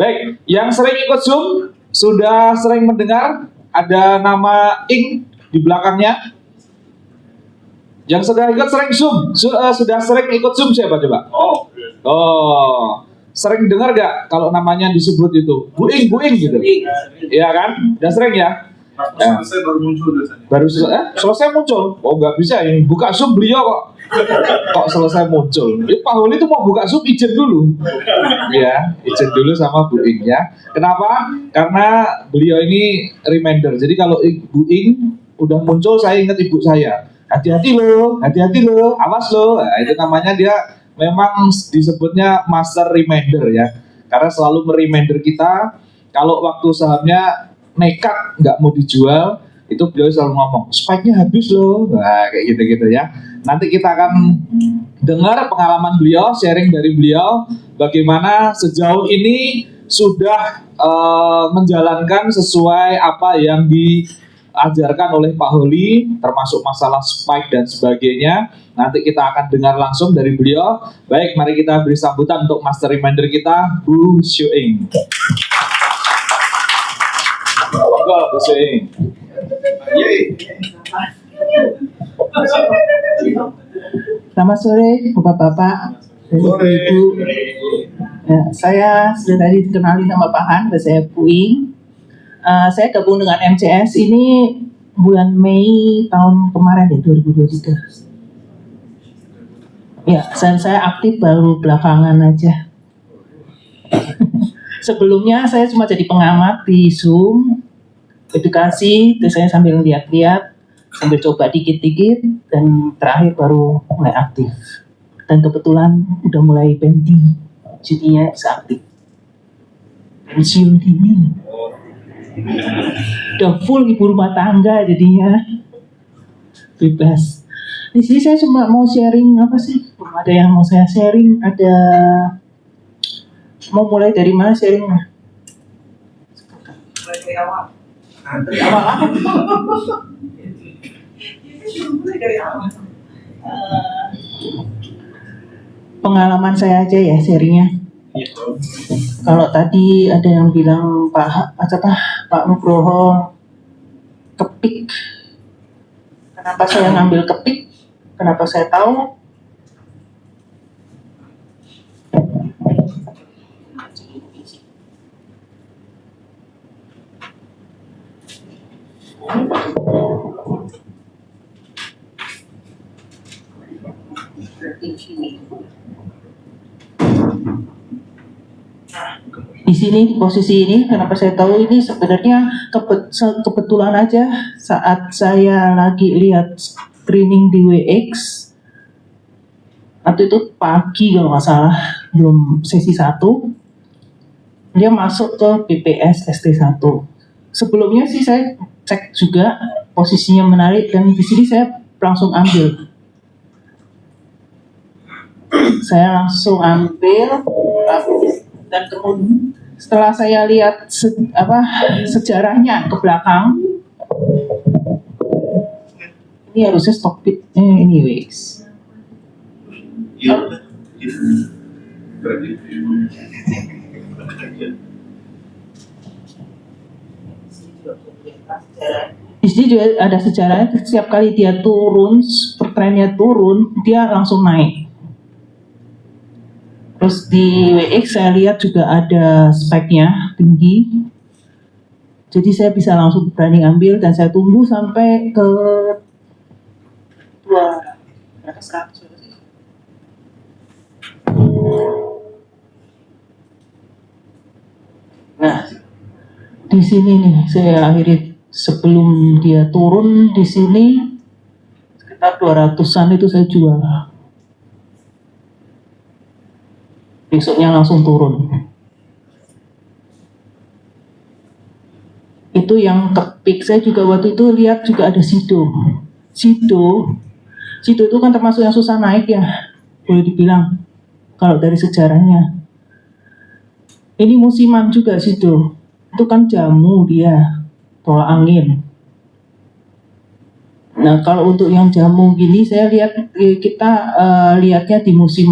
Baik, yang sering ikut Zoom sudah sering mendengar ada nama Ing di belakangnya. Yang sudah ikut sering Zoom, sudah sering ikut Zoom siapa coba? Oh, sering dengar gak kalau namanya disebut itu Bu Ing gitu? Iya kan? Udah sering ya? Selesai baru muncul biasanya. Baru selesai muncul. Oh nggak bisa ini buka Zoom beliau kok selesai muncul. Pak Holi itu mau buka Zoom izin dulu. Ya, izin dulu sama Bu Ing ya. Kenapa? Karena beliau ini reminder. Jadi kalau Bu Ing udah muncul saya ingat ibu saya. Hati-hati loh, awas loh. Nah, itu namanya dia memang disebutnya master reminder ya. Karena selalu mereminder kita kalau waktu sahamnya nekat nggak mau dijual, itu beliau selalu ngomong spike-nya habis loh. Nah, kayak gitu-gitu ya. Nanti kita akan dengar pengalaman beliau, sharing dari beliau bagaimana sejauh ini sudah menjalankan sesuai apa yang diajarkan oleh Pak Holi, termasuk masalah spike dan sebagainya. Nanti kita akan dengar langsung dari beliau. Baik, mari kita beri sambutan untuk master reminder kita, Bu Ing. Bu Ing. Selamat sore Bapak-bapak dan Ibu. Ya, saya sudah tadi dikenali nama Pak Han, saya Bu Ing. Saya gabung dengan MCS ini bulan Mei tahun kemarin ya, 2023. Ya, saya aktif baru belakangan aja. Sebelumnya saya cuma jadi pengamat di Zoom, edukasi, terus saya sambil lihat-lihat, sambil coba dikit-dikit, dan terakhir baru mulai aktif. Dan kebetulan udah mulai pensiun, jadinya bisa aktif. Pensiun dini. Udah full ibu rumah tangga jadinya. Bebas. Di sini saya cuma mau sharing apa sih? Belum ada yang mau saya sharing. Ada mau mulai dari mana sharingnya? Mulai dari awal. Dari awal apa? Mulai dari awal. Pengalaman saya aja ya sharingnya. Kalau tadi ada yang bilang Pak Nugroho kepik. Kenapa saya ngambil kepik? Kenapa saya tahu? Di sini di posisi ini kenapa saya tahu ini sebenarnya kebetulan aja saat saya lagi lihat screening di WX atau itu pagi kalau nggak salah, belum sesi 1 dia masuk ke BPS ST1. Sebelumnya sih saya cek juga posisinya menarik dan di sini saya langsung ambil. Saya langsung ambil dan kemudian setelah saya lihat sejarahnya ke belakang, ini harusnya stop it anyways. Di sini juga ada sejarahnya. Setiap kali dia turun, trennya turun, dia langsung naik. Terus di WX saya lihat juga ada speknya tinggi. Jadi saya bisa langsung berani ambil dan saya tunggu sampai ke 100. Nah, di sini nih saya akhiri sebelum dia turun di sini sekitar 200-an itu saya jual. Besoknya langsung turun. Itu yang kepik. Saya juga waktu itu lihat juga ada Sido itu kan termasuk yang susah naik ya, boleh dibilang kalau dari sejarahnya. Ini musiman juga Sido. Itu kan jamu dia, tolak angin. Nah kalau untuk yang jamu gini saya lihat kita lihatnya di musim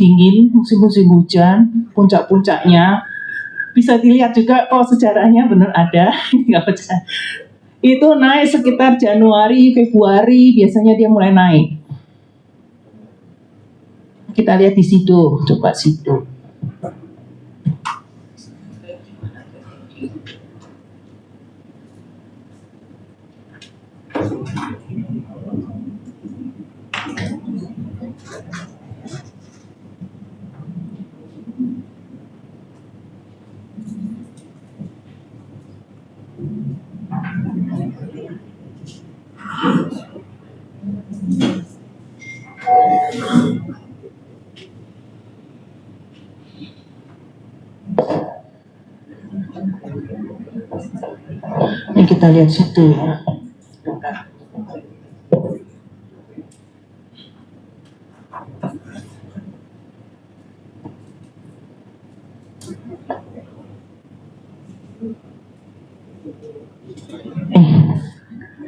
dingin, musim-musim hujan, puncak-puncaknya bisa dilihat juga kok sejarahnya benar ada. Nggak percaya. Itu naik sekitar Januari, Februari, biasanya dia mulai naik. Kita lihat di situ, coba situ. Ini kita lihat situ ya.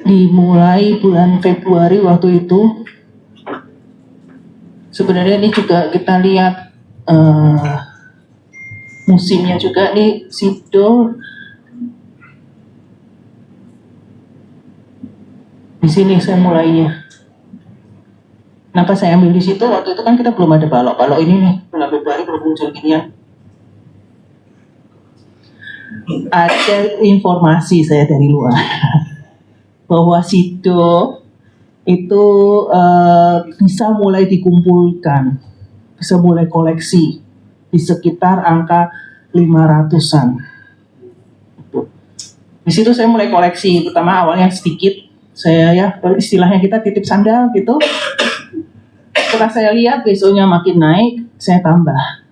Dimulai bulan Februari waktu itu. Sebenarnya ini juga kita lihat musimnya juga nih situ. Di sini saya mulainya. Kenapa saya ambil di situ? Waktu itu kan kita belum ada balok. Balok ini nih bulan Februari belum muncul ginian. Ada informasi saya dari luar bahwa sido itu bisa mulai dikumpulkan, bisa mulai koleksi di sekitar angka 500-an. Di situ saya mulai koleksi, pertama awalnya sedikit, saya ya istilahnya kita titip sandal gitu. Setelah saya lihat besoknya makin naik, saya tambah.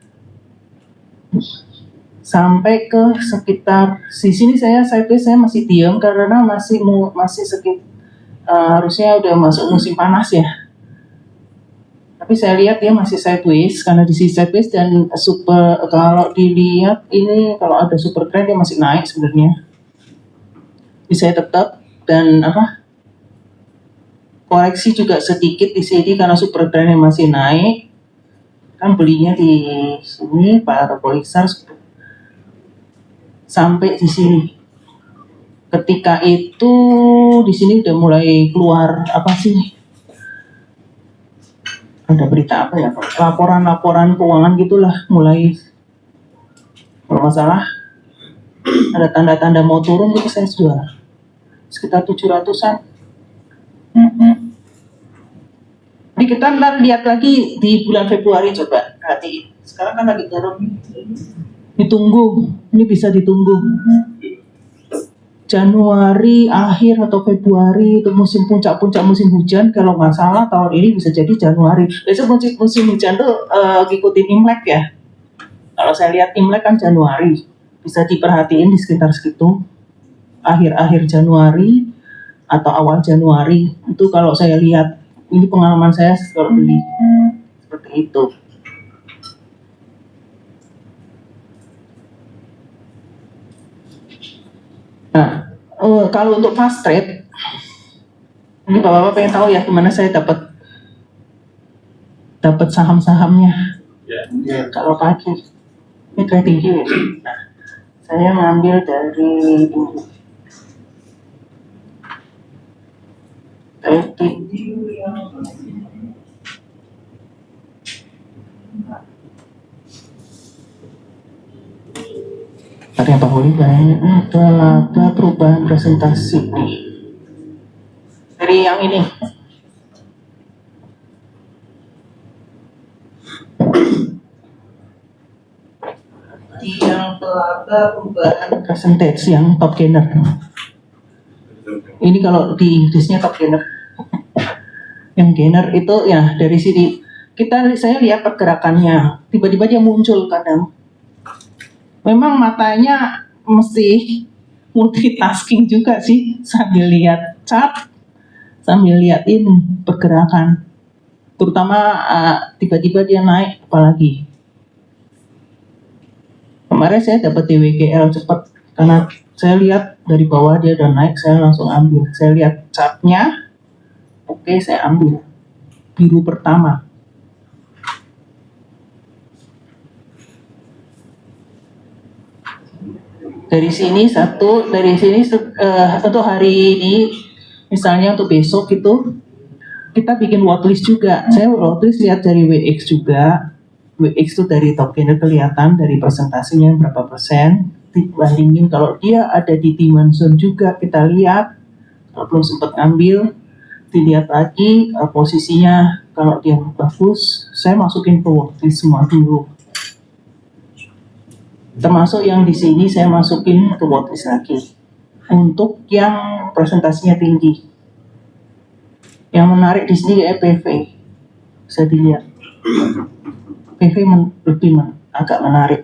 Sampai ke sekitar di sini saya masih diam karena masih sekitar harusnya udah masuk musim panas ya. Tapi saya lihat dia masih sideways karena di sini sideways dan super, kalau dilihat ini kalau ada super trend dia masih naik sebenarnya. Jadi saya tetap dan koreksi juga sedikit di sini karena super trendnya masih naik. Kan belinya di sini para Polixar sampai di sini. Ketika itu di sini udah mulai keluar ada berita apa ya? Laporan-laporan keuangan gitulah mulai. Kalau nggak salah ada tanda-tanda mau turun gitu saya jual sekitar 700-an. Jadi kita ntar lihat lagi di bulan Februari, coba perhatiin. Sekarang kan lagi garam. Ditunggu, ini bisa ditunggu. Januari akhir atau Februari itu musim puncak musim hujan, kalau nggak salah tahun ini bisa jadi Januari. Biasanya musim hujan tuh ngikutin Imlek ya. Kalau saya lihat Imlek kan Januari, bisa diperhatiin di sekitar segitu, akhir-akhir Januari atau awal Januari. Itu kalau saya lihat, ini pengalaman saya kalau beli seperti itu. Nah, kalau untuk fast trade, ini bapak-bapak pengen tahu ya gimana saya dapat saham-sahamnya. Kalau pagi, ini trading view. Nah, saya ngambil dari trading view yang ada yang paling banyak adalah perubahan presentasi nih. Dari yang ini. Yang perubahan presentasi yang top gainer. Ini kalau di Inggrisnya top gainer. Yang gainer itu ya dari sini saya lihat pergerakannya. Tiba-tiba dia muncul kadang. Memang matanya mesti multitasking juga sih, sambil lihat chart, sambil lihat ini pergerakan. Terutama tiba-tiba dia naik, apalagi. Kemarin saya dapat DWGL cepat karena saya lihat dari bawah dia udah naik, saya langsung ambil. Saya lihat chartnya, oke, saya ambil biru pertama. Dari sini satu, dari sini untuk hari ini, misalnya untuk besok itu kita bikin watchlist juga. Saya watchlist lihat dari WX juga. WX itu dari top gainer kelihatan dari presentasinya berapa persen. Dibandingin kalau dia ada di demand zone juga kita lihat. Kalau belum sempat ngambil, dilihat lagi posisinya. Kalau dia bagus, saya masukin ke watchlist semua dulu. Termasuk yang di sini saya masukin ke watchlist lagi. Untuk yang presentasinya tinggi. Yang menarik di sini PV. Bisa dilihat. PV agak menarik.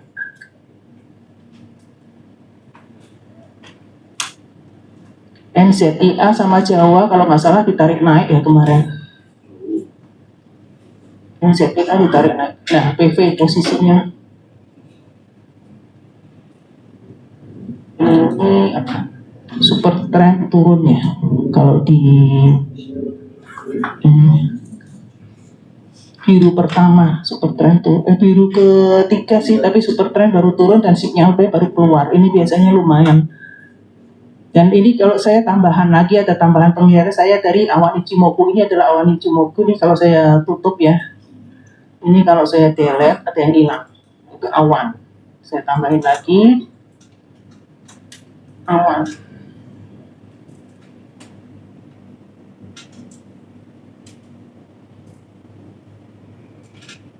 NZIA sama Jawa kalau nggak salah ditarik naik ya kemarin. NZIA ditarik naik. Nah, PV posisinya ini apa? Super trend turun ya. Kalau di biru pertama super trend tuh biru ketiga sih, tapi super trend baru turun dan sinyal B baru keluar. Ini biasanya lumayan. Dan ini kalau saya tambahan lagi, ada tambahan penglihatan saya dari awan Ichimoku. Ini adalah awan Ichimoku. Ini kalau saya tutup ya, ini kalau saya delete ada yang hilang. Itu awan. Saya tambahin lagi awan.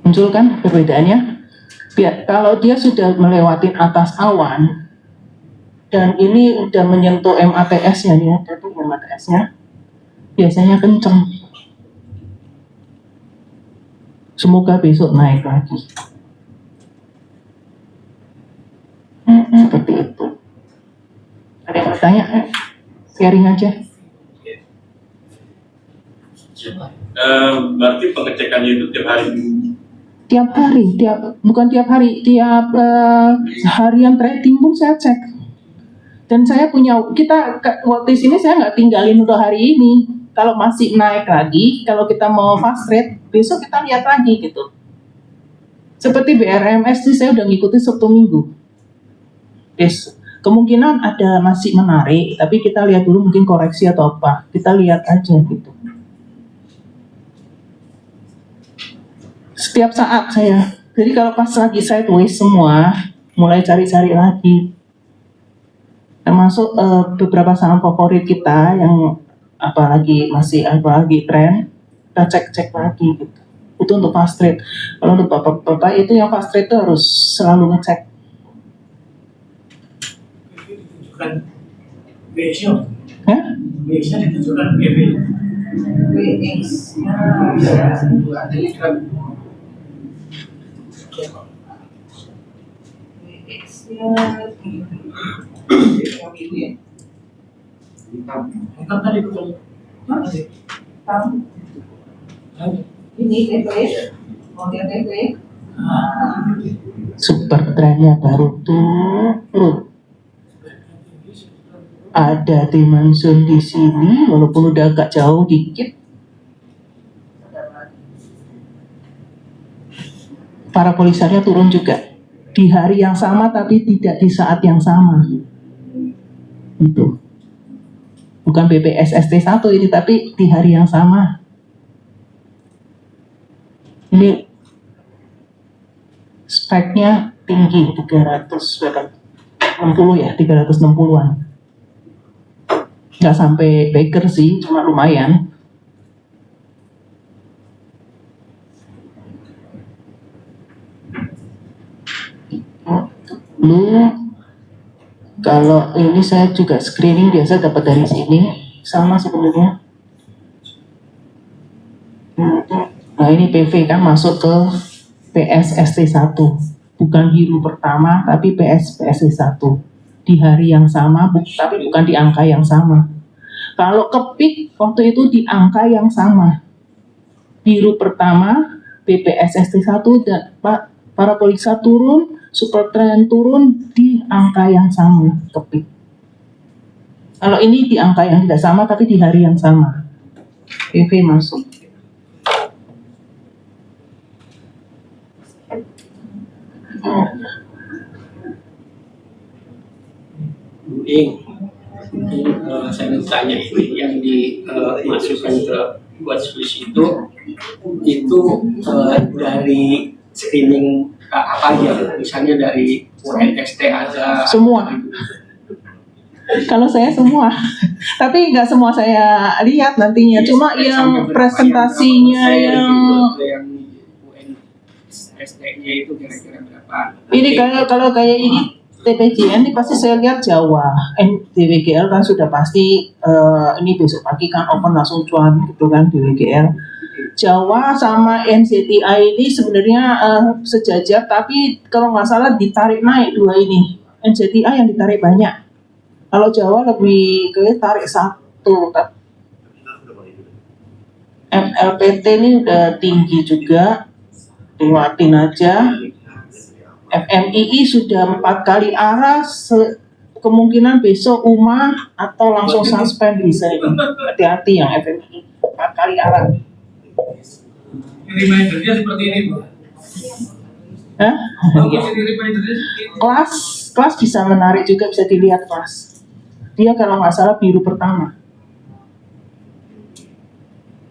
Muncul kan perbedaannya? Kalau dia sudah melewati atas awan dan ini udah menyentuh MATS-nya nih, itu MATS-nya biasanya kenceng. Semoga besok naik lagi. Seperti itu. Ada yang bertanya? Sharing aja. Berarti pengecekannya itu tiap hari? Tiap hari, bukan tiap hari, tiap harian trading pun saya cek. Dan saya punya, waktu di sini saya nggak tinggalin untuk hari ini. Kalau masih naik lagi, kalau kita mau fast trade, besok kita lihat lagi gitu. Seperti BRMS sih saya udah ngikutin Sabtu Minggu. Yes. Kemungkinan ada masih menarik, tapi kita lihat dulu mungkin koreksi atau apa. Kita lihat aja gitu. Setiap saat saya. Jadi kalau pas lagi sideways semua, mulai cari-cari lagi. Termasuk beberapa saham favorit kita yang apalagi tren, kita cek-cek lagi gitu. Itu untuk fast trade. Kalau untuk bapak-bapak itu yang fast trade itu harus selalu ngecek. Ditunjukkan BX-nya. Hah? BX-nya ditunjukkan BB. WX. Yang itu ya. Kan tadi betul. Ini TP. Model TP. Super trennya baru turun. Ada demand zone di sini, walaupun udah agak jauh dikit. Para polisarnya turun juga di hari yang sama, tapi tidak di saat yang sama. Itu bukan BPS ST1 ini, tapi di hari yang sama. Ini speknya tinggi, 360 ya, 360-an. Nggak sampai baker sih, cuma lumayan. Kalau ini saya juga screening biasa dapat dari sini, sama sebenarnya. Nah ini PV kan masuk ke PSST1, bukan biru pertama tapi PSST1 di hari yang sama, tapi bukan di angka yang sama. Kalau ke peak waktu itu di angka yang sama, biru pertama PPSST1 dan para polisa turun, super trend turun di angka yang sama ke peak. Kalau ini di angka yang tidak sama tapi di hari yang sama, PV masuk. trading. Saya mau tanya ini yang dimasukkan ke watchlist itu dari screening apa aja? Misalnya dari UNST ada Semua. Kalau saya semua, tapi nggak semua saya lihat nantinya. Cuma yang presentasinya yang UNST-nya itu kira-kira berapa? ini kalau kayak ini TPJN ini pasti saya lihat Jawa, DWGL kan sudah pasti ini besok pagi kan open langsung cuan gitu kan DWGL. Jawa sama NZTI ini sebenarnya sejajar, tapi kalau nggak salah ditarik naik dua ini. NZTI yang ditarik banyak. Kalau Jawa lebih ke tarik satu. MLPT ini udah tinggi juga, lewatin aja. FMII sudah 4 kali arah, kemungkinan besok UMA atau langsung suspend bisa ini. Hati-hati yang FMII 4 kali arah. Remindernya seperti ini, Pak. Hah? Remindernya seperti ini. Kelas bisa menarik juga, bisa dilihat kelas. Dia kalau nggak salah biru pertama.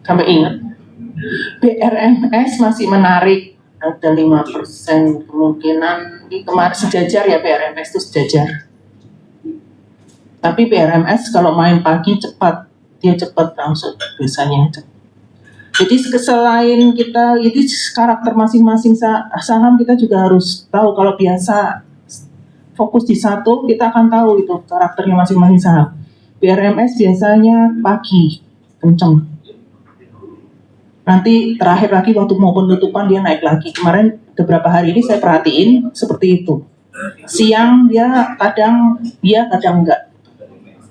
Sampai ingat. BRMS masih menarik. Ada 5% kemungkinan di kemarin sejajar ya, BRMS itu sejajar. Tapi BRMS kalau main pagi cepat, dia cepat langsung biasanya. Jadi selain kita itu karakter masing-masing saham, kita juga harus tahu. Kalau biasa fokus di satu, kita akan tahu itu karakternya masing-masing saham. BRMS biasanya pagi kenceng. Nanti terakhir lagi waktu mau penutupan dia naik lagi. Kemarin beberapa hari ini saya perhatiin seperti itu. Siang dia kadang enggak.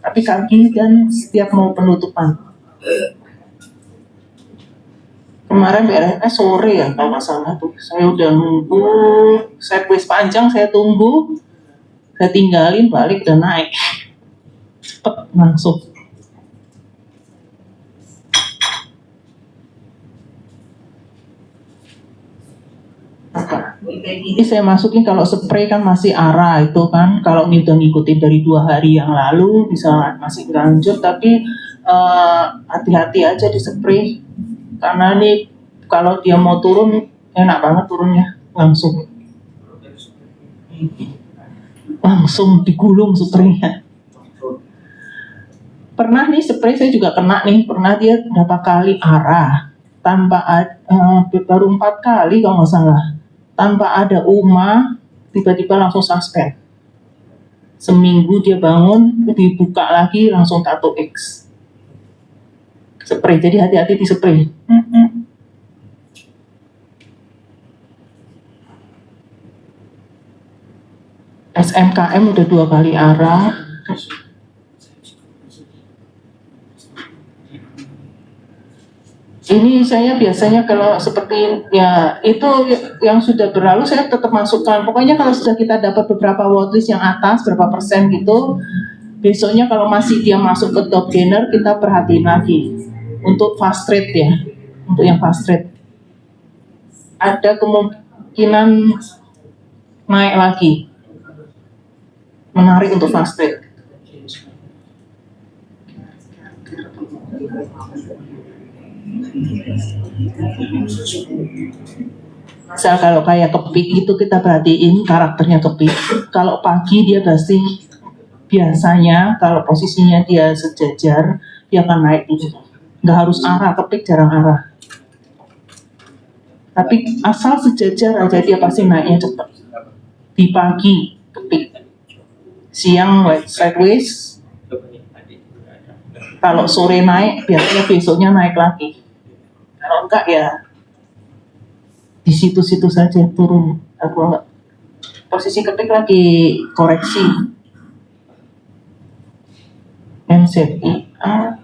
Tapi pagi dan setiap mau penutupan. Kemarin BRMS sore ya kalau nggak salah tuh. Saya udah nunggu sideways panjang, saya tunggu. Saya tinggalin balik dan naik. Cepet langsung. Ini saya masukin kalau spray kan masih arah itu kan, kalau ini udah ngikutin dari 2 hari yang lalu bisa masih lanjut, tapi hati-hati aja di spray karena ini kalau dia mau turun enak banget turunnya langsung digulung spraynya. Pernah nih spray saya juga kena nih, pernah dia berapa kali arah tanpa baru 4 kali kalau nggak salah. Tanpa ada UMA, tiba-tiba langsung suspend. Seminggu dia bangun, dibuka lagi langsung tato X. Spray, jadi hati-hati di spray. SMKM udah 2 kali arah. Ini saya biasanya kalau seperti ya itu yang sudah berlalu saya tetap masukkan. Pokoknya kalau sudah kita dapat beberapa watchlist yang atas berapa persen gitu, besoknya kalau masih dia masuk ke top gainer kita perhatiin lagi untuk fast trade ya, untuk yang fast trade ada kemungkinan naik lagi, menarik untuk fast trade. Misal kalau kayak kepik itu kita perhatiin karakternya kepik. Kalau pagi dia pasti biasanya kalau posisinya dia sejajar dia akan naik tinggi. Nggak harus arah, kepik jarang arah. Tapi asal sejajar aja dia pasti naiknya cepat. Di pagi kepik, siang sideways. Kalau sore naik biasanya besoknya naik lagi. Kalau enggak ya di situ-situ saja turun. Aku enggak. Posisi kepik lagi koreksi. NZIA.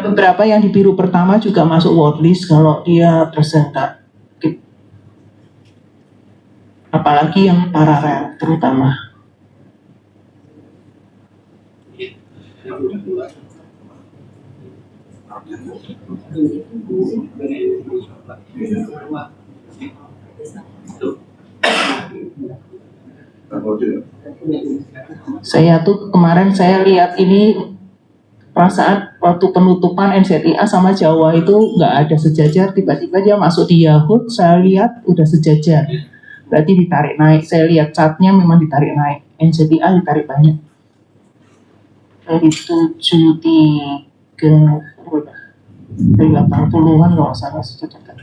Beberapa yang di biru pertama juga masuk watchlist kalau dia presentatif. Apalagi yang paralel terutama. Saya tuh kemarin saya lihat ini perasaan waktu penutupan NZIA sama Jawa itu nggak ada sejajar, tiba-tiba dia masuk di Yahoo, saya lihat udah sejajar, berarti ditarik naik. Saya lihat chartnya memang ditarik naik, NZIA ditarik banyak dari 73 dari 80-an kalau nggak salah sudah dekat.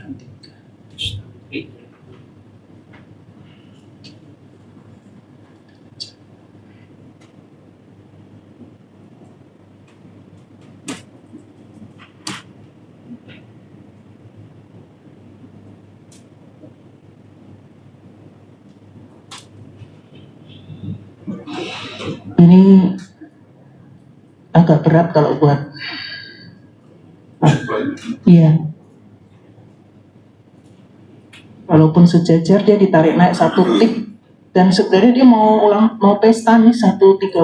Ini agak berat kalau buat iya. Walaupun sejajar dia ditarik naik satu tik dan sebenarnya dia mau pesta nih 130.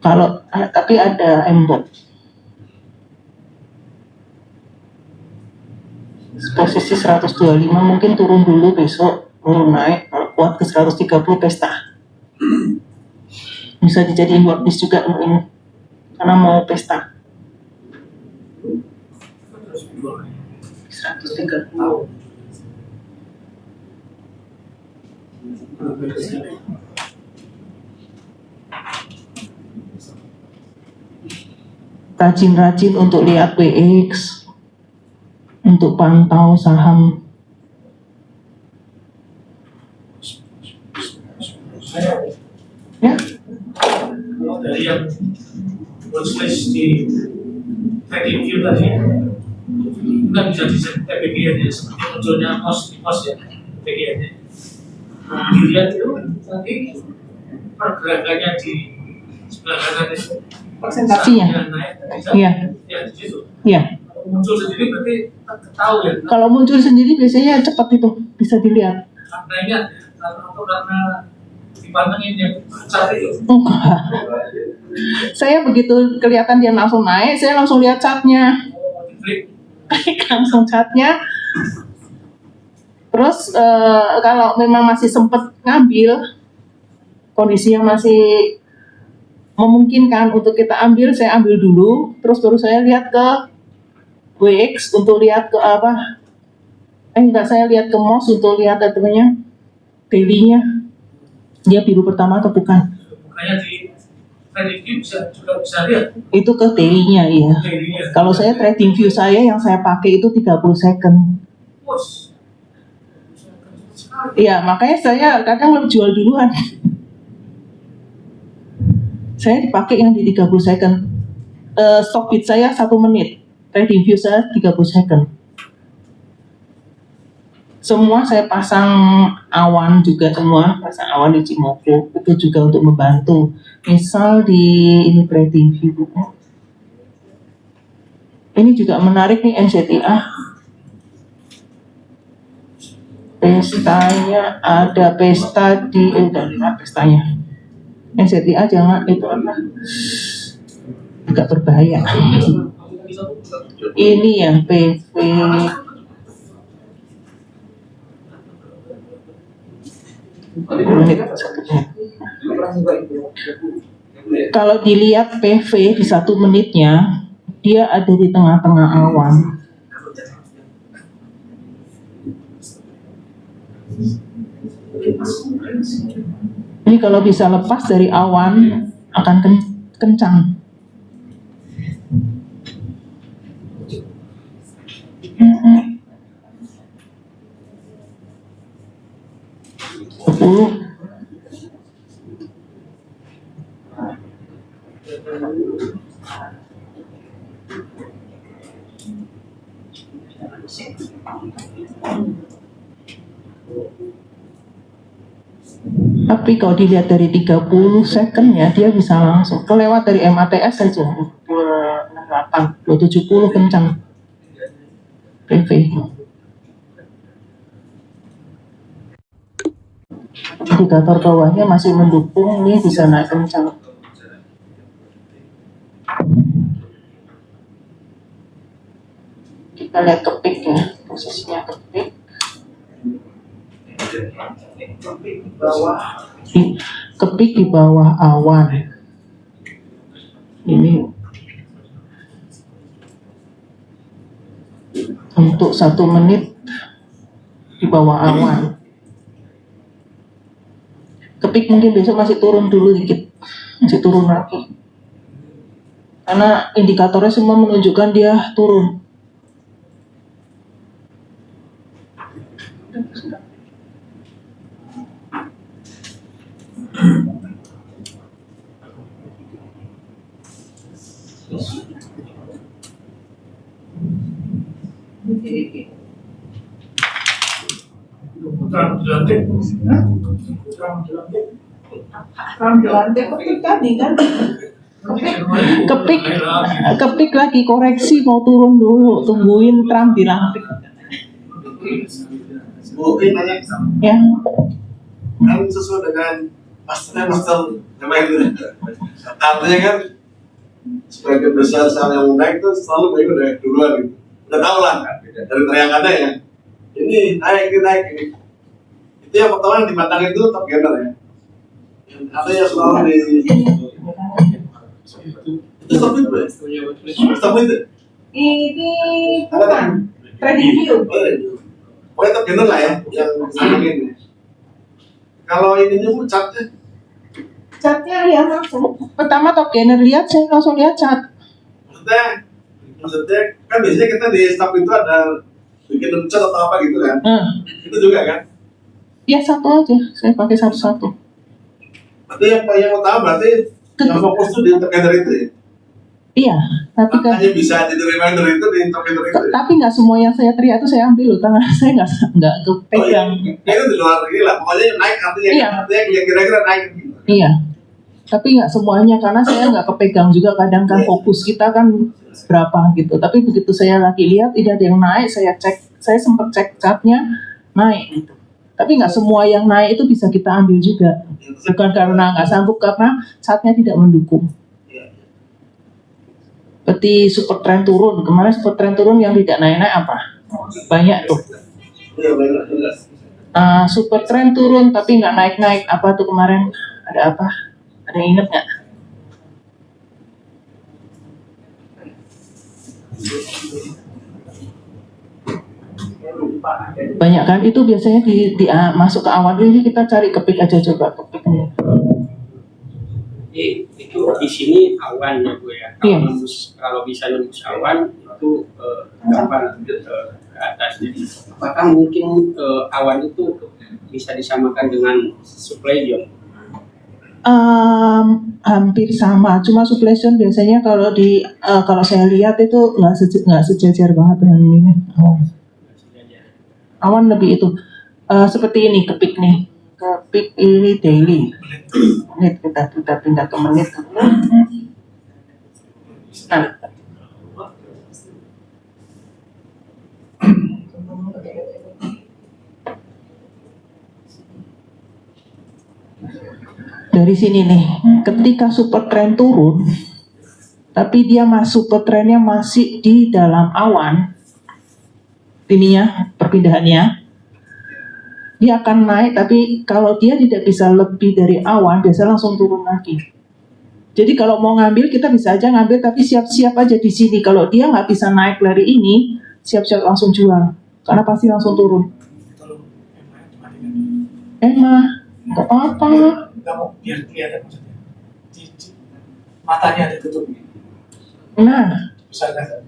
Kalau tapi ada embot. Posisi 125 mungkin turun dulu, besok baru naik. Kalau kuat ke 130 pesta. Bisa dijadiin watchlist juga ini karena mau pesta. 130. Rajin-rajin untuk lihat WX, untuk pantau saham. Ya, Kalau dari yang watchlist di TradingView tadi, kita bisa diset PPGN-nya seperti munculnya pos ya, PPGN-nya. Dilihat itu nanti pergerakannya di sebelah kanan itu persentasinya. naik, Iya, ya di situ. iya. Kalau muncul sendiri berarti ketahui ya. Kalau muncul sendiri biasanya cepat itu, bisa dilihat. Karena karena dipantengin yang cari itu. Enggak. Saya begitu kelihatan dia langsung naik, saya langsung lihat chartnya. Diklik. Langsung chartnya. Terus kalau memang masih sempat ngambil, kondisi yang masih memungkinkan untuk kita ambil, saya ambil dulu. Terus baru saya lihat ke WX untuk lihat ke apa? Enggak, saya lihat ke MOS untuk lihat datanya, daily-nya. Dia biru pertama atau bukan? Makanya di TradingView juga bisa lihat Itu ke daily-nya, iya. daily-nya. Kalau saya TradingView saya yang saya pakai itu 30 second. Bos. Iya, makanya saya kadang lebih jual duluan. Saya dipakai yang di 30 second. Stop bid saya 1 menit. TradingView saya 30 second. Semua saya pasang awan juga, semua pasang awan di Ichimoku. Itu juga untuk membantu. Misal di ini TradingView. Ini juga menarik nih NZIA. Pestanya ada pesta di dari mana pestanya? NZIA jangan itu apa? Agak berbahaya. Ini yang PV. Kalau dilihat PV di 1 menitnya, dia ada di tengah-tengah awan. Ini kalau bisa lepas dari awan akan kencang. Tapi kalau dilihat dari 30 second ya, dia bisa langsung kelewat dari MATS saja. 268, 270 kencang. PV. Indikator bawahnya masih mendukung, ini bisa naik kencang. Kita lihat ke peak ya, posisinya ke peak. Kepik di bawah awan. Ini untuk 1 menit di bawah awan. Kepik mungkin besok masih turun dulu dikit, masih turun lagi. Karena indikatornya semua menunjukkan dia turun. Terang di lantai. Terang di lantai kepik tadi kan. Kepik lagi koreksi mau turun dulu, tungguin Trump di lantai. Bu, ini nanya Ya, kan sesuai dengan master nama itu. Artinya kan sebagai besar saham yang naik itu selalu baik udah duluan gitu. Udah tahu lah dari teriakannya ya. Ini naik ini. Itu yang pertama yang dimatang itu top gainer ya. Yang ada yang selalu di itu top itu ya. Top itu. Ini Ada kan? trading view. Pokoknya top gainer lah ya yang dimatangin. Kalau ininya pun catnya Catnya lihat langsung. pertama top gainer lihat, saya langsung lihat cat. maksudnya kan biasanya kita di staff itu ada bikin cat atau apa gitu kan. Itu juga kan. Ya satu aja, saya pakai satu-satu. Berarti yang utama berarti yang fokus tuh di top gainer itu ya. Iya, tapi kan Makanya bisa jadi reminder itu di top gainer itu ya. tapi nggak semua yang saya teriak itu saya ambil loh, tangan saya nggak kepegang. Ya itu di luar ini lah, pokoknya yang naik artinya Iya. artinya kira-kira naik gitu. Iya, tapi nggak semuanya karena saya nggak kepegang juga, kadang kan fokus kita kan berapa gitu. Tapi begitu saya lagi lihat tidak ada yang naik, saya cek, saya sempat cek catnya naik gitu. Tapi nggak semua yang naik itu bisa kita ambil juga. Bukan karena nggak sanggup, karena catnya tidak mendukung. Seperti super trend turun, kemarin super trend turun yang tidak naik-naik apa? Banyak tuh. Iya benar. Super trend turun tapi nggak naik-naik, apa tuh kemarin? Ada apa? Ada yang inget nggak? Banyak kan, itu biasanya masuk ke awan ini, kita cari kepik aja, coba kepik ini. Itu di sini awan ya Bu ya. Iya. Kalau bisa nembus awan itu gampang ke atas. Jadi apakah mungkin awan itu bisa disamakan dengan supply zone? Hampir sama, cuma suppletion biasanya kalau saya lihat itu nggak sejajar banget dengan ini awan. Awan lebih itu seperti ini kepik nih, kepik ini daily. Menit kita pindah ke menit. Nah, dari sini nih, ketika super trend turun, tapi dia super trendnya masih di dalam awan, ininya perpindahannya, dia akan naik, tapi kalau dia tidak bisa lebih dari awan, biasa langsung turun lagi. Jadi kalau mau ngambil, kita bisa aja ngambil, tapi siap-siap aja di sini. Kalau dia nggak bisa naik dari ini, siap-siap langsung jual, karena pasti langsung turun. Nggak apa-apa. Kamu biar kelihatan maksudnya. Matanya ada tutup. Nah, Misalkan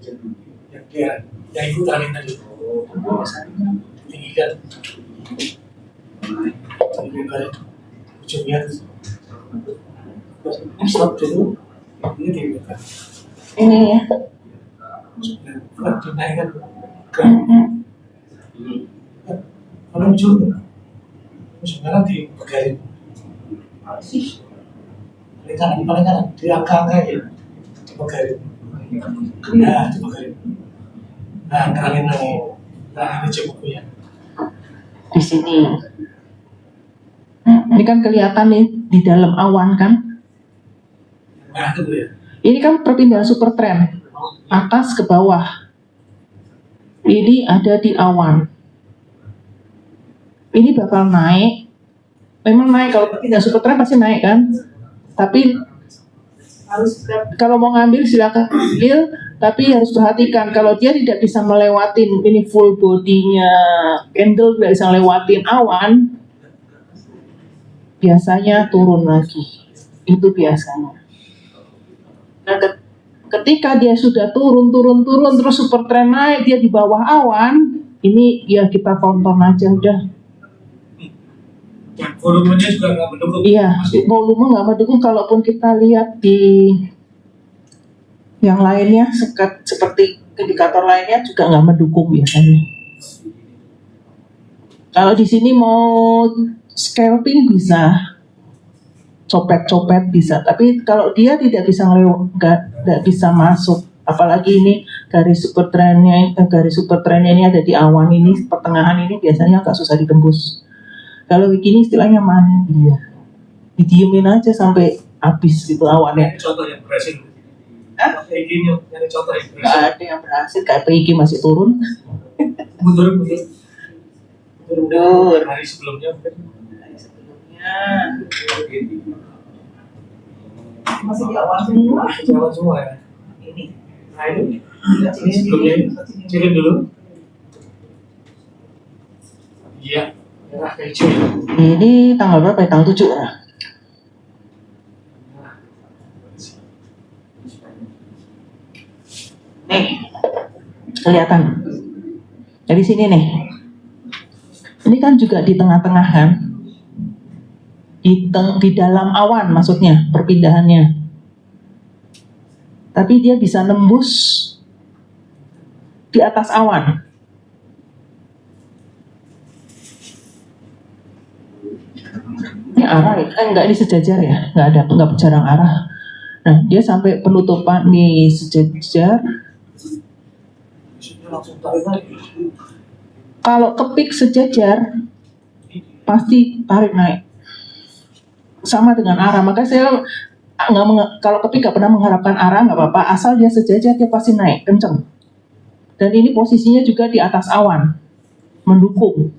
yang dia yang ikut angin tadi. Tinggikan. Tinggikan ujungnya. Stop dulu. Ini tinggikan. ini ya. Dinaikkan. Kalau ujung nanti pegarin. Paling kanan, di angka-angka ya. Dipegarin. Nah, dipegarin. Nah, kerangin lagi. Nah, ini ceboknya. Di sini. Ini kan kelihatan nih di dalam awan kan. Nah, itu ya. Ini kan perpindahan super trend, atas ke bawah. Ini ada di awan. ini bakal naik. Memang naik, kalau pindah super trend pasti naik kan. Tapi Harus kalau mau ngambil silakan ambil, tapi harus perhatikan kalau dia tidak bisa melewatin ini full bodinya candle, tidak bisa lewatin awan, biasanya turun lagi. Itu biasanya. Nah, ketika dia sudah turun terus super trend naik, dia di bawah awan, ini ya kita tonton aja udah. Volumenya juga nggak mendukung. Iya, volume nggak mendukung. Kalaupun kita lihat di yang lainnya, seperti indikator lainnya juga nggak mendukung biasanya. Kalau di sini mau scalping bisa, copet bisa. Tapi kalau dia tidak bisa masuk, apalagi ini garis super trendnya ini ada di awan ini, pertengahan ini biasanya agak susah ditembus. Kalau begini istilahnya mandi ya, didiemin aja sampai habis gitu awannya. Contoh yang berhasil. Hah? Kayak gini, nyari contoh yang Nggak berhasil. ada yang berhasil, kayak PIG masih turun. Mundur. Mundur. Hari sebelumnya mungkin. Sebelumnya masih di awal semua. Jalan semua ya. Ini. Nah ini sebelumnya cek dulu. Iya, merah kayak hijau. ini tanggal berapa ya? Tanggal 7 ya? Nih, kelihatan dari sini nih. Ini kan juga di tengah-tengah kan, di dalam awan maksudnya perpindahannya. Tapi dia bisa nembus di atas awan. Ini arah ya? Enggak, ini sejajar ya, enggak berjarang arah. Nah, dia sampai penutupan nih sejajar. Langsung tarik naik. Kalau kepik sejajar, pasti tarik naik. Sama dengan arah. Makanya saya kalau kepik nggak pernah mengharapkan arah, nggak apa-apa. Asal dia sejajar, dia pasti naik kenceng. Dan ini posisinya juga di atas awan, mendukung.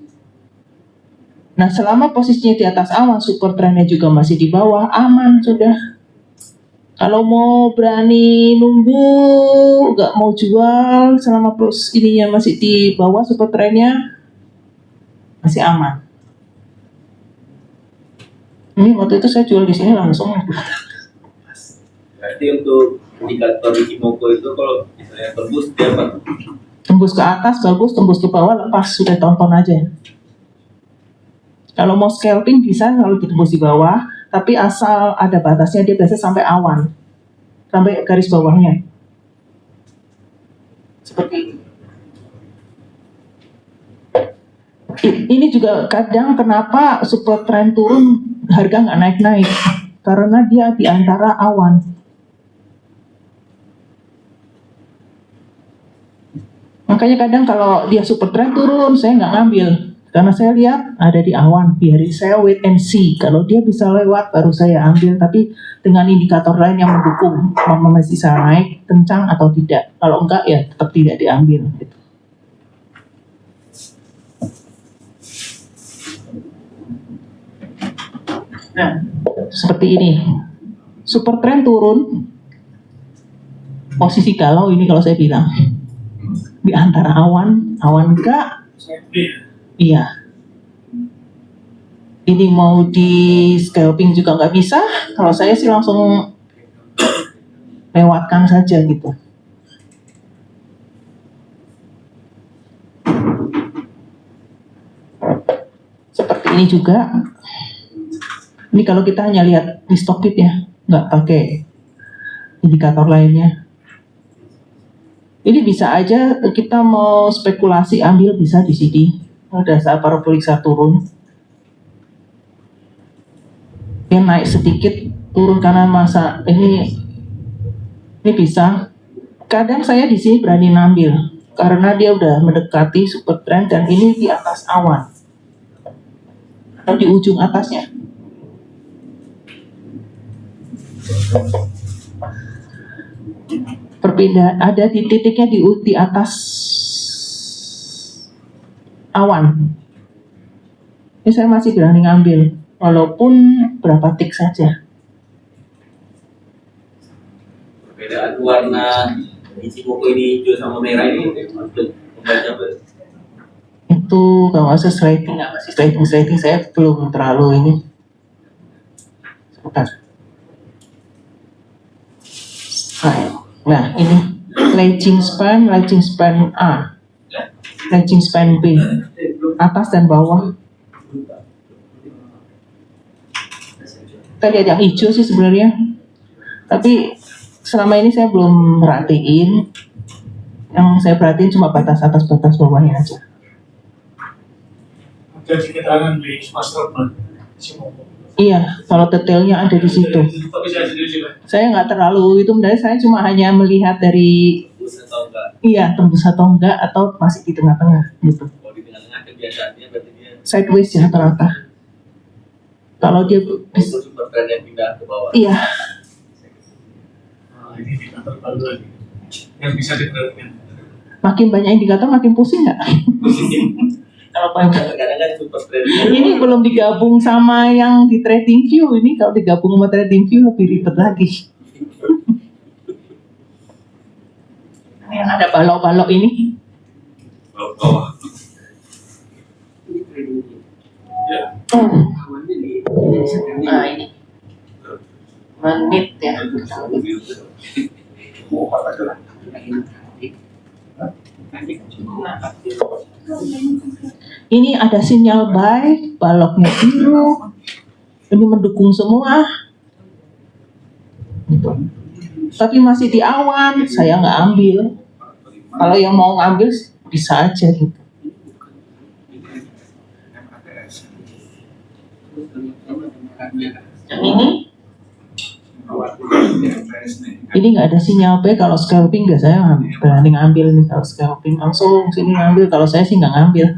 Nah, selama posisinya di atas awan, super trendnya juga masih di bawah, aman sudah. Kalau mau berani nunggu, nggak mau jual, selama ininya masih di bawah super trendnya, masih aman. Ini waktu itu saya jual di sini langsung. Berarti untuk indikator Ichimoku itu kalau misalnya tembus dia apa? Tembus ke atas bagus, tembus ke bawah lepas, sudah tonton aja. Kalau mau scalping bisa kalau ditembus di bawah, tapi asal ada batasnya, dia biasa sampai awan, sampai garis bawahnya. Seperti itu. Ini juga kadang kenapa super trend turun harga nggak naik-naik, karena dia di antara awan. Makanya kadang kalau dia super trend turun, saya nggak ngambil. Karena saya lihat ada di awan, biarin saya wait and see. Kalau dia bisa lewat, baru saya ambil. Tapi dengan indikator lain yang mendukung, masih bisa naik, kencang atau tidak. Kalau enggak, ya tetap tidak diambil. Gitu. Nah, seperti ini. Super trend turun, posisi galau ini kalau saya bilang. Di antara awan enggak. Iya. Ini mau di scalping juga nggak bisa. Kalau saya sih langsung lewatkan saja gitu. Seperti ini juga. Ini kalau kita hanya lihat di Stockbit ya, nggak pakai indikator lainnya. Ini bisa aja kita mau spekulasi ambil bisa di sini. Udah saat parabolik turun, dia naik sedikit, turun kanan masa ini bisa. Kadang saya di sini berani ngambil karena dia udah mendekati super trend dan ini di atas awan atau di ujung atasnya. Perpindahan ada di titiknya di atas awan. Ini saya masih berani ngambil, walaupun berapa tik saja. Perbedaan warna Ichimoku ini hijau sama merah ini untuk membaca Itu kalau masih sliding, nggak masih sliding saya belum terlalu ini. Sebentar. Nah ini lagging span A, lagging span B, atas dan bawah. Kita lihat yang hijau sih sebenarnya, tapi selama ini saya belum merhatiin. Yang saya perhatiin cuma batas atas batas bawahnya aja. Ada di keterangan di master plan Ichimoku. Iya, kalau detailnya ada di situ. Tapi saya sendiri juga. Saya nggak terlalu itu, sebenarnya saya cuma hanya melihat dari tembus atau enggak. iya tembus atau enggak atau masih di tengah-tengah gitu. Kalau di tengah-tengah kebiasaannya berarti dia Sideways ya rata-rata. Kalau dia untuk super trend yang pindah ke bawah. iya, Nah, ini indikator baru lagi yang bisa diperhatikan. makin banyak indikator makin pusing nggak? Kalau Kadang-kadang kan super trend ini belum digabung sama yang di trading view, ini kalau digabung sama trading view lebih ribet lagi. Yang ada balok-balok ini. bawah. Ya. Awannya di Nah ini menit ya. Ini ada sinyal buy, baloknya biru. Ini mendukung semua. Gitu. Tapi masih di awan, saya nggak ambil. Kalau yang mau ngambil bisa aja gitu. Yang ini nggak ada sinyal B. Kalau scalping biasanya berani ngambil nih. Kalau scalping langsung sini ngambil. Kalau saya sih nggak ngambil.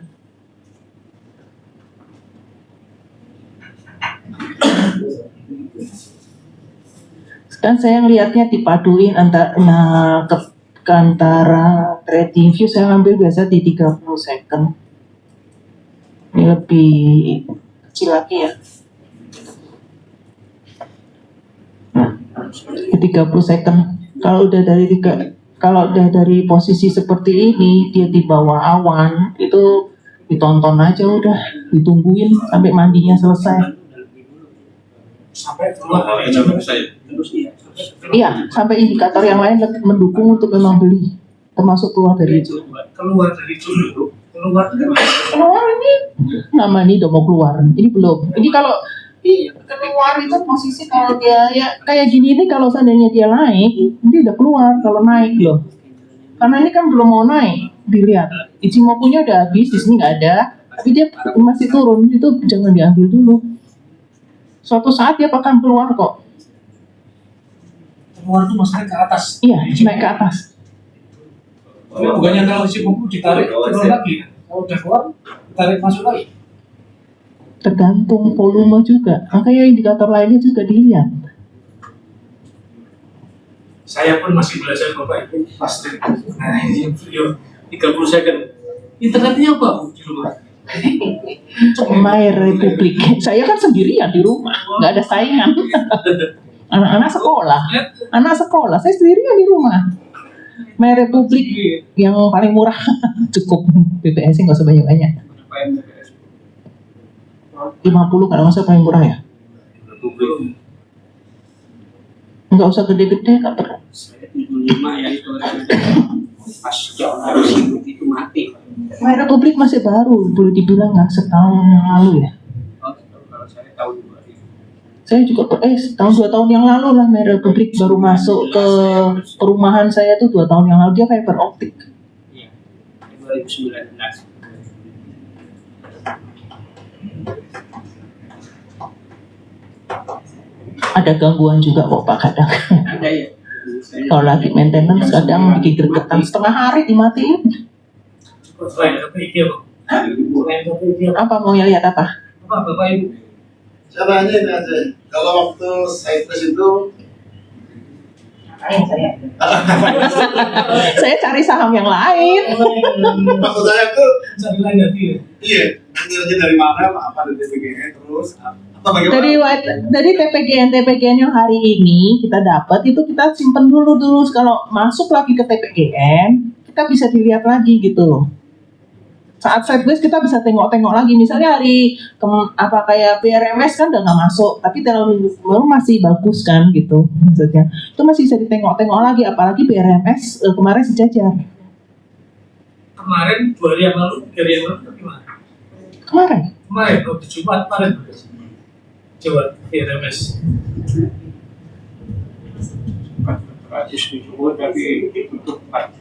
Kan saya ngelihatnya dipaduin antara antara trading view, saya ngambil biasa di 30 second. Ini lebih kecil lagi ya. Nah, di 30 second. Kalau udah dari posisi seperti ini, dia di bawah awan, itu ditonton aja udah, ditungguin sampai mandinya selesai. Sampai keluar dari Kenapa jam saya? Iya, sampai indikator yang lain mendukung untuk memang beli, termasuk keluar dari itu. keluar dari dulu keluar Keluar ini, nama ini udah mau keluar, ini belum. Ini kalau keluar itu posisi kalau dia ya kayak gini ini, kalau seandainya dia naik, dia udah keluar kalau naik loh. Karena ini kan belum mau naik, dilihat. Ichimoku-nya udah habis, di sini nggak ada, tapi dia masih turun, itu jangan diambil dulu. Suatu saat dia akan keluar kok. keluar tuh maksudnya ke atas. Iya, naik ke atas. Tapi bukannya kalau Ichimoku ditarik turun lagi, kalau udah keluar ditarik masuk lagi. Tergantung volume juga, makanya indikator lainnya juga dilihat. Saya pun masih belajar Bapak Ibu pas nah ini video 30 second. Internetnya apa Bu di rumah? My Republic. Saya kan sendirian di rumah, nggak ada saingan. Anak-anak sekolah, saya sendirian di rumah. My Republic yang paling murah, cukup BPS-nya nggak usah banyak-banyak. 50 kalau nggak usah paling murah ya. Nggak usah gede-gede kan terus. Saya 75 ya itu pas jauh dari sibuk itu mati. My Republic masih baru, boleh dibilang nggak setahun yang lalu ya. Oh, kalau saya tahun 2000. Saya juga tahun 2 tahun yang lalu lah My Republic baru masuk ke perumahan saya tuh 2 tahun yang lalu, dia fiber optik. Iya. 2019. Ada gangguan juga kok Pak kadang. Ada ya. Kalau lagi maintenance kadang bikin gregetan, setengah hari dimatiin. Selain KPI Bu. Selain KPI Apa mau lihat apa? apa Bapak Ibu? Saya nanya ini aja, kalau waktu Cypress itu Lain saya. Saya cari saham yang lain. Maksud saya tuh, Cari lain nanti ya. iya, anjirnya dari mana, apa dari TPGN terus, atau bagaimana? Dari TPGN yang hari ini kita dapat itu kita simpen dulu. Kalau masuk lagi ke TPGN kita bisa dilihat lagi gitu loh. Saat sideways kita bisa tengok-tengok lagi. Misalnya kayak PRMS kan udah nggak masuk, tapi dalam minggu baru masih bagus kan gitu. Maksudnya itu masih bisa ditengok-tengok lagi. Apalagi PRMS kemarin sejajar. Kemarin 2 hari yang lalu, gimana? Kemarin Di Jumat kemarin. Coba RMS. 470 tapi ditutup 4.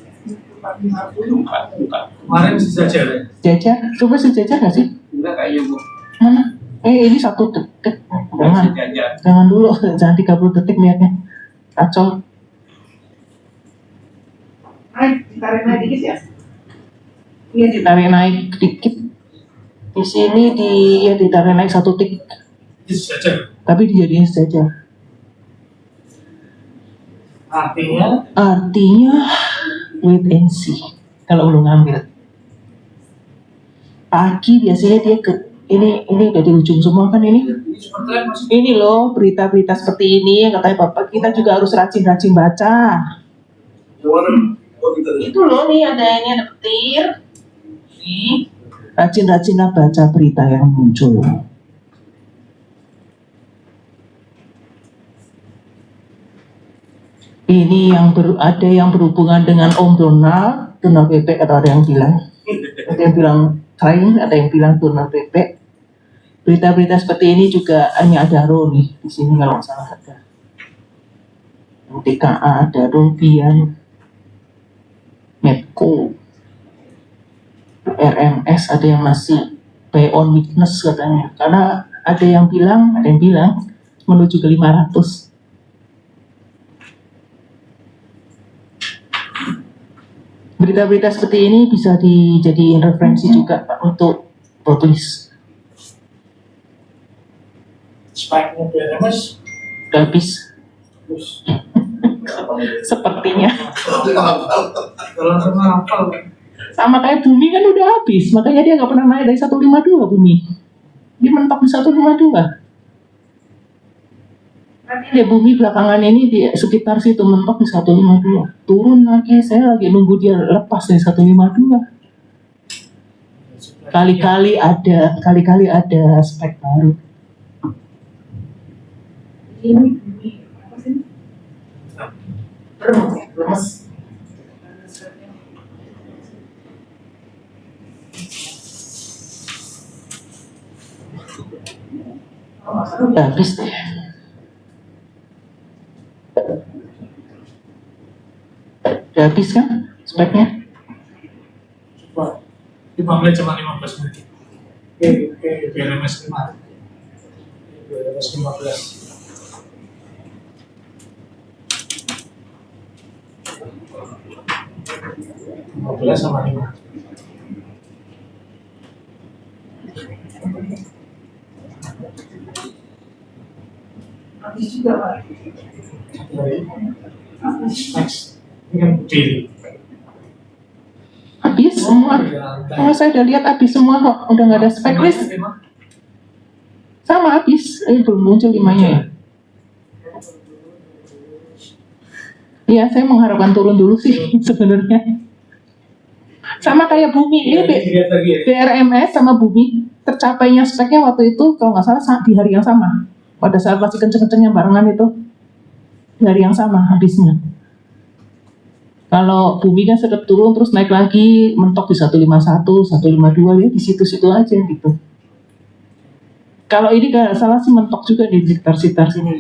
Kemarin masih saja ya. sejajar. Coba sejajar nggak sih? Enggak kayaknya Bu. Mana? Ini 1 detik. Enggak sejajar. Jangan dulu, jangan 30 detik lihatnya. Kacau. Ditarik naik dikit ya. Iya ditarik naik dikit. Di sini ditarik naik 1 titik. Itu saja. Tapi dijadiin sejajar. Artinya wait and see. Kalau belum ngambil. Pagi biasanya dia ini udah di ujung semua kan ini. Ini loh berita-berita seperti ini yang katanya Bapak kita juga harus rajin-rajin baca. Itu loh nih ada petir. Nih, rajin-rajinlah baca berita yang muncul. Ini ada yang berhubungan dengan Om Donald PP atau ada yang bilang Krain, ada yang bilang Donald PP. Berita-berita seperti ini juga hanya ada Ro nih di sini kalau nggak salah ada. TKA ada Rubian, Medco, RMS ada yang masih pay on witness katanya. Karena ada yang bilang menuju ke 500. Berita-berita seperti ini bisa dijadiin referensi juga Pak untuk tulis. Spike-nya PRMS Udah habis. Sepertinya. kalau sama hafal. Sama kayak Bumi kan udah habis, makanya dia nggak pernah naik dari 152 Bumi. Dia mentok di 152. Nanti dia Bumi belakangan ini di sekitar situ mentok di 152. Turun lagi, saya lagi nunggu dia lepas dari 152. Kali-kali ada spek baru. Ini apa sih? Lemes. Udah habis deh. Udah habis kan speknya? Coba 5 menit cuma 15 menit. Oke, PRMS 5. PRMS 15. Sama 5. Habis juga Pak. Next. Ini kan daily. Habis semua. Oh, saya udah lihat habis semua kok. Udah nggak ada spek list. Sama habis. Belum muncul 5-nya ya. Iya, saya mengharapkan turun dulu sih sebenarnya. Sama kayak Bumi ini BRMS sama Bumi tercapainya speknya waktu itu kalau nggak salah di hari yang sama. Pada saat masih kenceng-kencengnya barengan itu di hari yang sama habisnya. Kalau Bumi kan sedap turun terus naik lagi mentok di 151, 152 ya di situ-situ aja gitu. Kalau ini nggak salah sih mentok juga di sekitar sini.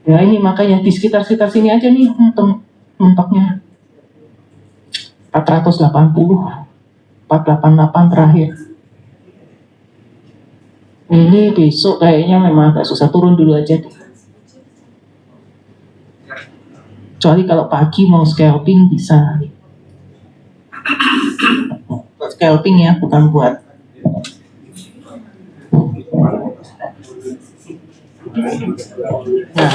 Ya ini makanya di sekitar sini aja nih mentoknya 480, 488 terakhir. Ini besok kayaknya memang agak susah, turun dulu aja deh. Kecuali kalau pagi mau scalping bisa. Buat scalping ya, bukan buat Nah,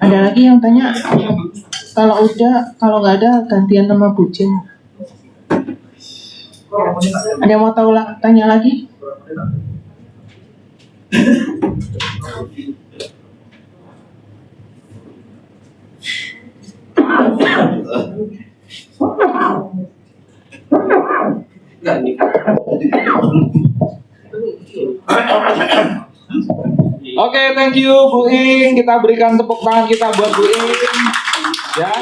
ada lagi yang tanya? Kalau udah, kalau nggak ada gantian nama Bu Jen. Ada yang mau tahu tanya lagi? Oke, thank you Bu Ing. Kita berikan tepuk tangan kita buat Bu Ing. Ya.